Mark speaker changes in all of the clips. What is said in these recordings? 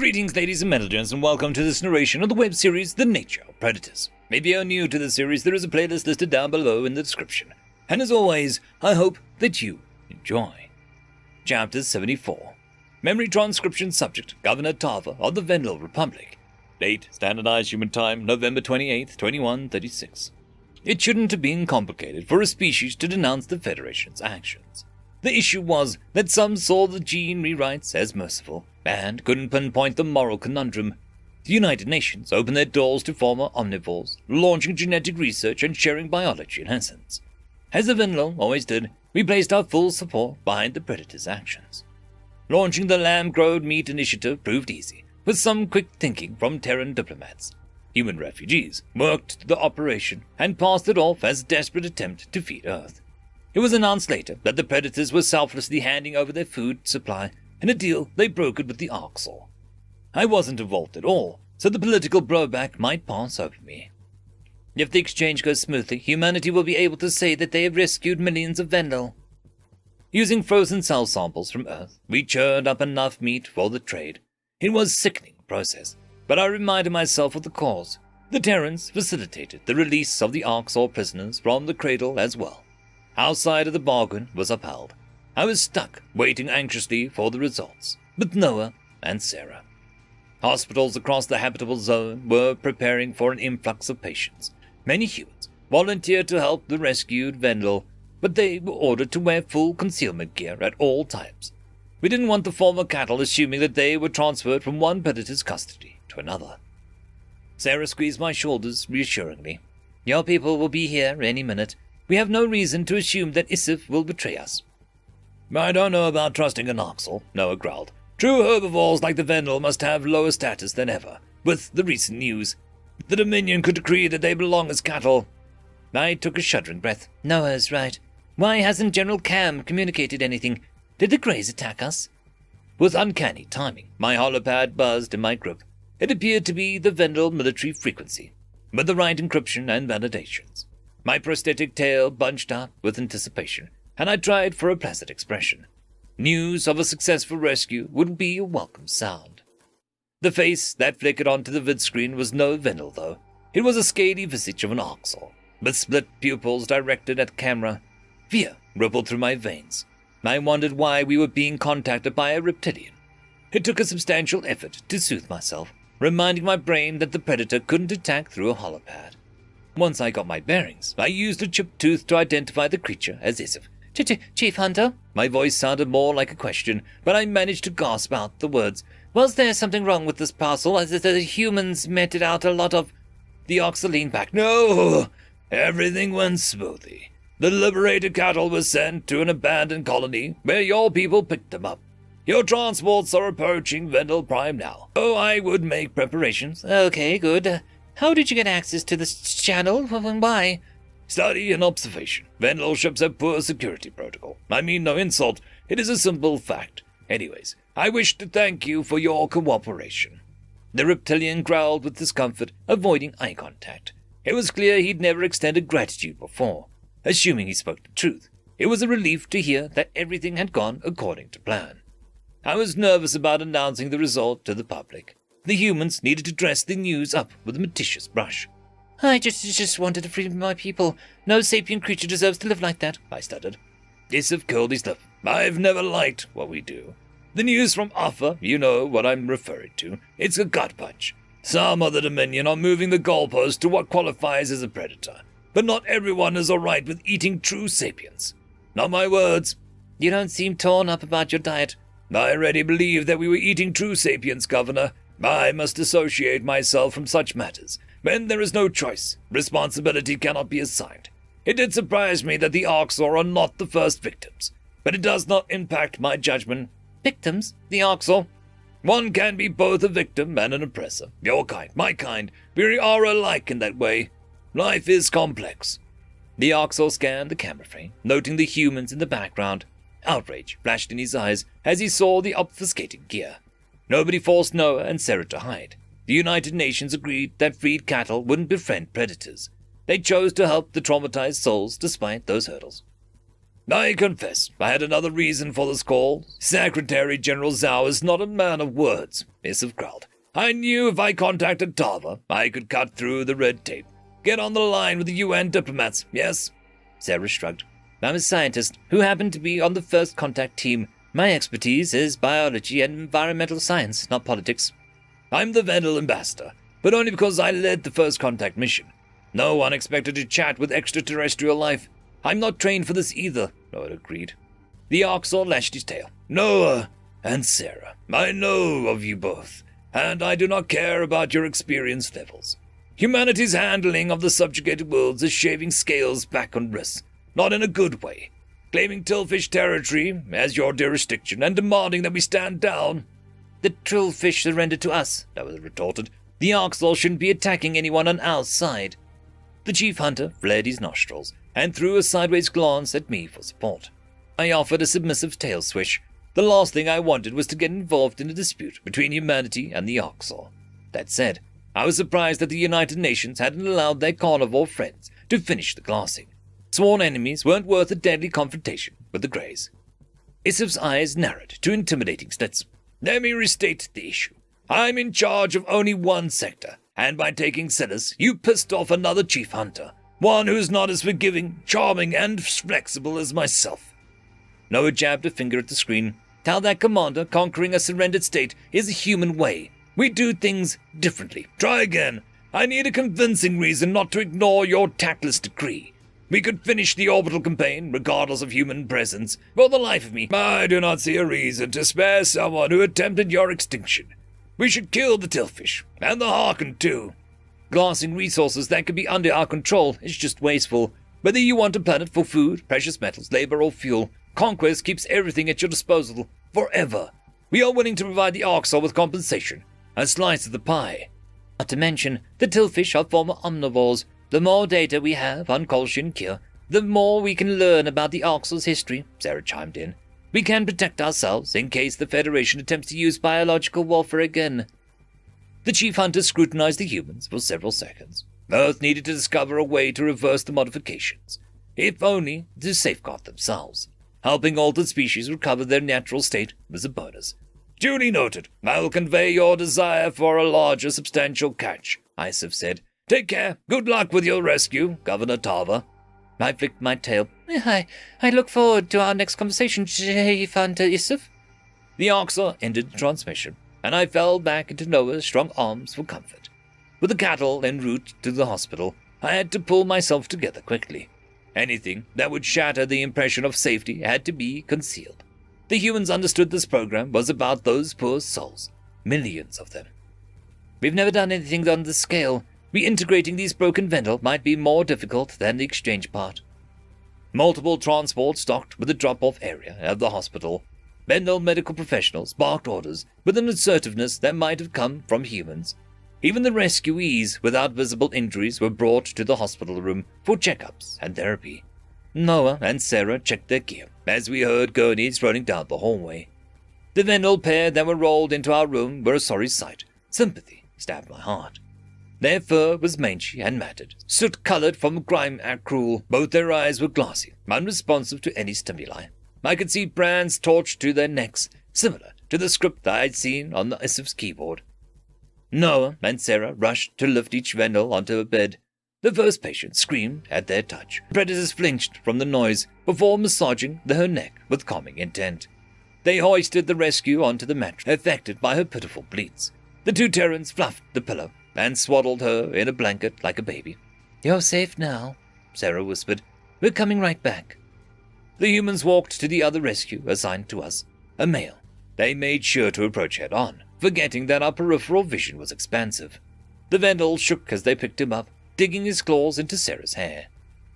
Speaker 1: Greetings, ladies and gentlemen, and welcome to this narration of the web series The Nature of Predators. If you are new to the series, there is a playlist listed down below in the description. And as always, I hope that you enjoy. Chapter 74. Memory transcription subject, Governor Tava of the Vendel Republic. Date, Standardized Human Time, November 28th, 2136. It shouldn't have been complicated for a species to denounce the Federation's actions. The issue was that some saw the gene rewrites as merciful, and couldn't pinpoint the moral conundrum. The United Nations opened their doors to former omnivores, launching genetic research and sharing biology in essence. As the Vendel always did, we placed our full support behind the Predator's actions. Launching the Lamb-Growed Meat Initiative proved easy, with some quick thinking from Terran diplomats. Human refugees worked the operation and passed it off as a desperate attempt to feed Earth. It was announced later that the Predators were selflessly handing over their food supply, in a deal they brokered with the Arxor. I wasn't involved at all, so the political blowback might pass over me. If the exchange goes smoothly, humanity will be able to say that they have rescued millions of Vendel. Using frozen cell samples from Earth, we churned up enough meat for the trade. It was a sickening process, but I reminded myself of the cause. The Terrans facilitated the release of the Arxor prisoners from the cradle as well. Our side of the bargain was upheld. I was stuck, waiting anxiously for the results, with Noah and Sarah. Hospitals across the habitable zone were preparing for an influx of patients. Many humans volunteered to help the rescued Vendel, but they were ordered to wear full concealment gear at all times. We didn't want the former cattle assuming that they were transferred from one predator's custody to another. Sarah squeezed my shoulders reassuringly. Your people will be here any minute. We have no reason to assume that Isif will betray us. I don't know about trusting an Arxor, Noah growled. True herbivores like the Vendel must have lower status than ever. With the recent news, the Dominion could decree that they belong as cattle. I took a shuddering breath. Noah's right. Why hasn't General Cam communicated anything? Did the Greys attack us? With uncanny timing, my holopad buzzed in my grip. It appeared to be the Vendel military frequency, with the right encryption and validations. My prosthetic tail bunched up with anticipation, and I tried for a placid expression. News of a successful rescue would be a welcome sound. The face that flickered onto the vidscreen was no Vendel, though. It was a scaly visage of an Arxor, with split pupils directed at camera. Fear rippled through my veins. I wondered why we were being contacted by a reptilian. It took a substantial effort to soothe myself, reminding my brain that the Predator couldn't attack through a holopad. Once I got my bearings, I used a chipped tooth to identify the creature as Isif. Chief Hunter? My voice sounded more like a question, but I managed to gasp out the words. Was there something wrong with this parcel, as the humans meted out a lot of... The Arxor leaned back. No! Everything went smoothly. The liberated cattle were sent to an abandoned colony, where your people picked them up. Your transports are approaching Vendel Prime now. Oh, I would make preparations. Okay, good. How did you get access to this channel, and why? Study and observation. Vendel ships have poor security protocol. I mean no insult. It is a simple fact. Anyways, I wish to thank you for your cooperation. The reptilian growled with discomfort, avoiding eye contact. It was clear he'd never extended gratitude before. Assuming he spoke the truth, it was a relief to hear that everything had gone according to plan. I was nervous about announcing the result to the public. The humans needed to dress the news up with a meticulous brush. I just wanted to free my people. No sapient creature deserves to live like that, I stuttered. Isif curled his lip. I've never liked what we do. The news from Alpha, you know what I'm referring to. It's a gut punch. Some of the Dominion are moving the goalpost to what qualifies as a predator. But not everyone is alright with eating true sapiens. Not my words. You don't seem torn up about your diet. I already believe that we were eating true sapiens, Governor. I must dissociate myself from such matters. When there is no choice, responsibility cannot be assigned. It did surprise me that the Arxor are not the first victims, but it does not impact my judgment. Victims? The Arxor? One can be both a victim and an oppressor. Your kind, my kind, we are alike in that way. Life is complex. The Arxor scanned the camera frame, noting the humans in the background. Outrage flashed in his eyes as he saw the obfuscating gear. Nobody forced Noah and Sarah to hide. The United Nations agreed that freed cattle wouldn't befriend predators. They chose to help the traumatized souls despite those hurdles. I confess, I had another reason for this call. Secretary General Zhao is not a man of words, Isov growled. I knew if I contacted Tava, I could cut through the red tape. Get on the line with the UN diplomats, yes? Sarah shrugged. I'm a scientist who happened to be on the first contact team. My expertise is biology and environmental science, not politics. I'm the Vendel ambassador, but only because I led the first contact mission. No one expected to chat with extraterrestrial life. I'm not trained for this either, Noah agreed. The Oxor lashed his tail. Noah and Sarah, I know of you both, and I do not care about your experience levels. Humanity's handling of the subjugated worlds is shaving scales back on wrists, not in a good way. Claiming Tillfish territory as your jurisdiction and demanding that we stand down. The Trillfish surrendered to us, Noah retorted. The Oxor shouldn't be attacking anyone on our side. The chief hunter flared his nostrils and threw a sideways glance at me for support. I offered a submissive tail swish. The last thing I wanted was to get involved in a dispute between humanity and the Oxor. That said, I was surprised that the United Nations hadn't allowed their carnivore friends to finish the glassing. Sworn enemies weren't worth a deadly confrontation with the Greys. Isiv's eyes narrowed to intimidating slits. Let me restate the issue. I'm in charge of only one sector, and by taking Silas, you pissed off another chief hunter, one who's not as forgiving, charming, and flexible as myself. Noah jabbed a finger at the screen. Tell that commander conquering a surrendered state is a human way. We do things differently. Try again. I need a convincing reason not to ignore your tactless decree. We could finish the orbital campaign, regardless of human presence. For the life of me, I do not see a reason to spare someone who attempted your extinction. We should kill the Tillfish, and the Harken too. Glassing resources that could be under our control is just wasteful. Whether you want a planet for food, precious metals, labor, or fuel, conquest keeps everything at your disposal, forever. We are willing to provide the Oxor with compensation, a slice of the pie. Not to mention, the Tillfish are former omnivores. The more data we have on Kolshin Kir, the more we can learn about the Oxor's history, Sarah chimed in. We can protect ourselves in case the Federation attempts to use biological warfare again. The chief hunter scrutinized the humans for several seconds. Earth needed to discover a way to reverse the modifications, if only to safeguard themselves. Helping altered species recover their natural state was a bonus. Duly noted. I will convey your desire for a larger substantial catch, Isov said. Take care. Good luck with your rescue, Governor Tava. I flicked my tail. I look forward to our next conversation, Chief Hunter Isov. The Oxor ended the transmission, and I fell back into Noah's strong arms for comfort. With the cattle en route to the hospital, I had to pull myself together quickly. Anything that would shatter the impression of safety had to be concealed. The humans understood this program was about those poor souls, millions of them. We've never done anything on this scale. Reintegrating these broken Vendel might be more difficult than the exchange part. Multiple transports docked with the drop-off area of the hospital. Vendel medical professionals barked orders with an assertiveness that might have come from humans. Even the rescuees without visible injuries were brought to the hospital room for checkups and therapy. Noah and Sarah checked their gear as we heard gurneys running down the hallway. The Vendel pair that were rolled into our room were a sorry sight. Sympathy stabbed my heart. Their fur was mangy and matted, soot-colored from grime and cruel. Both their eyes were glassy, unresponsive to any stimuli. I could see brands torched to their necks, similar to the script I had seen on the Isiv's keyboard. Noah and Sarah rushed to lift each Vendel onto a bed. The first patient screamed at their touch. Predators flinched from the noise before massaging her neck with calming intent. They hoisted the rescue onto the mattress, affected by her pitiful bleats. The two Terrans fluffed the pillow and swaddled her in a blanket like a baby. You're safe now, Sarah whispered. We're coming right back. The humans walked to the other rescue assigned to us, a male. They made sure to approach head-on, forgetting that our peripheral vision was expansive. The Vendel shook as they picked him up, digging his claws into Sarah's hair.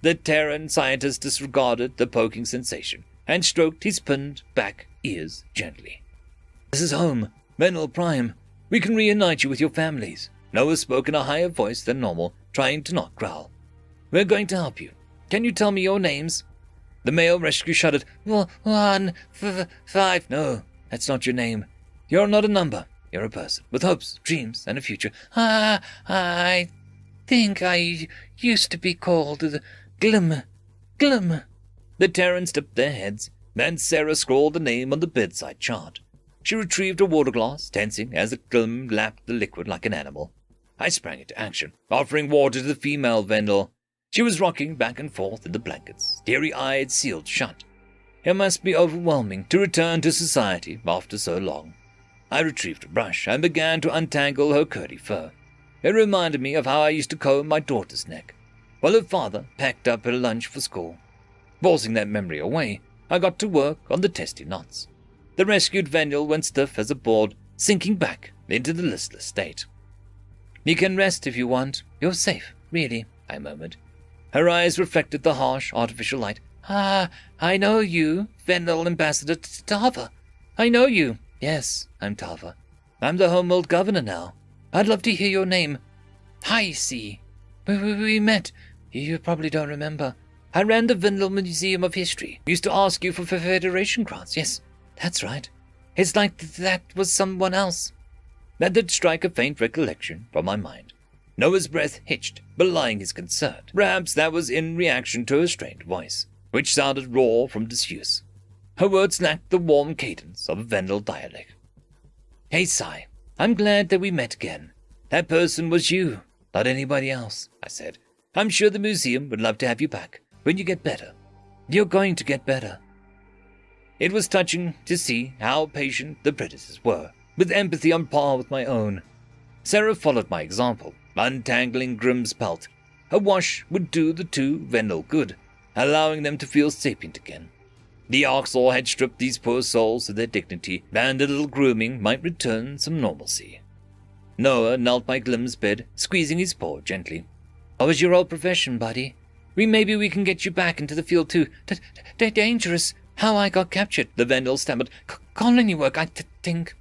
Speaker 1: The Terran scientist disregarded the poking sensation and stroked his pinned back ears gently. This is home, Vendel Prime. We can reunite you with your families. Noah spoke in a higher voice than normal, trying to not growl. We're going to help you. Can you tell me your names? The male rescue shuddered. 1, 5. No, that's not your name. You're not a number. You're a person with hopes, dreams, and a future. I think I used to be called Glim. The Terrans tipped their heads, and Sarah scrawled the name on the bedside chart. She retrieved a water glass, tensing as the Glum lapped the liquid like an animal. I sprang into action, offering water to the female Vendel. She was rocking back and forth in the blankets, teary-eyed, sealed shut. It must be overwhelming to return to society after so long. I retrieved a brush and began to untangle her curly fur. It reminded me of how I used to comb my daughter's neck, while her father packed up her lunch for school. Forcing that memory away, I got to work on the testy knots. The rescued Vendel went stiff as a board, sinking back into the listless state. "You can rest if you want. You're safe, really," I murmured. Her eyes reflected the harsh, artificial light. "Ah, I know you, Vendel Ambassador Tava. I know you. Yes, I'm Tava. I'm the Homeworld Governor now. I'd love to hear your name." "Hi, C. We met. You probably don't remember. I ran the Vendel Museum of History. Used to ask you for Federation grants. Yes, that's right. It's like that was someone else." That did strike a faint recollection from my mind. Noah's breath hitched, belying his concern. Perhaps that was in reaction to her strained voice, which sounded raw from disuse. Her words lacked the warm cadence of a Vendel dialect. "Hey, Sai, I'm glad that we met again. That person was you, not anybody else," I said. "I'm sure the museum would love to have you back when you get better. You're going to get better." It was touching to see how patient the predators were, with empathy on par with my own. Sarah followed my example, untangling Grimm's pelt. A wash would do the two Vendel good, allowing them to feel sapient again. The Oxlaw had stripped these poor souls of their dignity, and a little grooming might return some normalcy. Noah knelt by Glim's bed, squeezing his paw gently. "What was your old profession, buddy? Maybe we can get you back into the field too. Dangerous. How I got captured," the Vendel stammered. "Colony work, I think."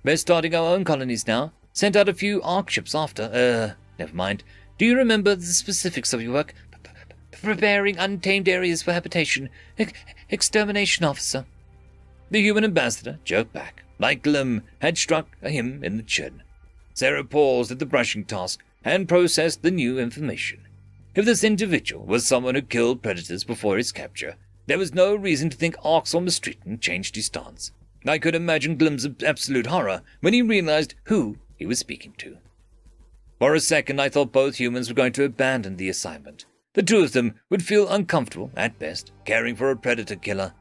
Speaker 1: "We're starting our own colonies now. Sent out a few arc ships after. Never mind. Do you remember the specifics of your work? Preparing untamed areas for habitation. Extermination officer." The human ambassador jerked back, like Glim had struck him in the chin. Sarah paused at the brushing task and processed the new information. If this individual was someone who killed predators before his capture, there was no reason to think Arx or Mistreaton changed his stance. I could imagine Glim's absolute horror when he realized who he was speaking to. For a second I thought both humans were going to abandon the assignment. The two of them would feel uncomfortable, at best, caring for a predator killer.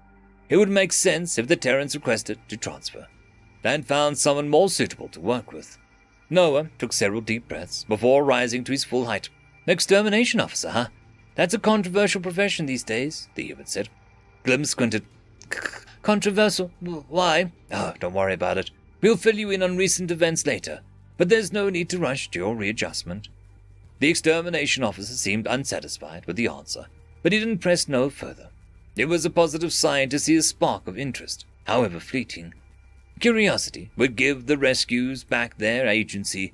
Speaker 1: It would make sense if the Terrans requested to transfer, and found someone more suitable to work with. Noah took several deep breaths before rising to his full height. "Extermination officer, huh? That's a controversial profession these days," the human said. Glim squinted. "Controversial? Why?" "Oh, don't worry about it. We'll fill you in on recent events later, but there's no need to rush to your readjustment." The extermination officer seemed unsatisfied with the answer, but he didn't press no further. It was a positive sign to see a spark of interest, however fleeting. Curiosity would give the rescues back their agency,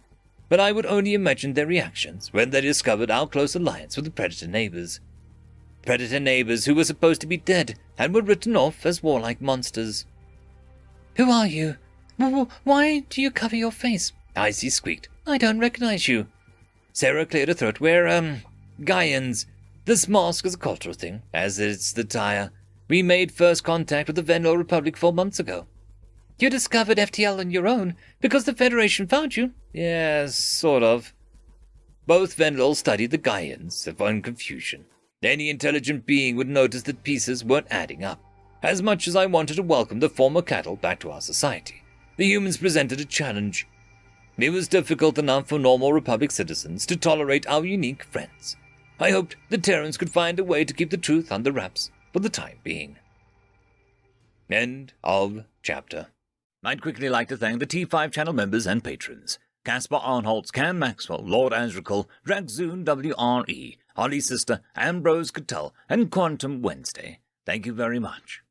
Speaker 1: but I would only imagine their reactions when they discovered our close alliance with the predator neighbors. Predator neighbors who were supposed to be dead and were written off as warlike monsters. "Who are you? Why do you cover your face?" Icy squeaked. "I don't recognize you." Sarah cleared her throat. "We're, Gaians. This mask is a cultural thing, as is the attire. We made first contact with the Vendel Republic 4 months ago." "You discovered FTL on your own, because the Federation found you?" "Yes, sort of." Both Vendel studied the Gaians, in confusion. Any intelligent being would notice that pieces weren't adding up. As much as I wanted to welcome the former cattle back to our society, the humans presented a challenge. It was difficult enough for normal Republic citizens to tolerate our unique friends. I hoped the Terrans could find a way to keep the truth under wraps for the time being. End of chapter. I'd quickly like to thank the T5 channel members and patrons: Casper Arnholtz, Cam Maxwell, Lord Azrakal, Dragzoon W.R.E, Holly Sister, Ambrose Cattell, and Quantum Wednesday. Thank you very much.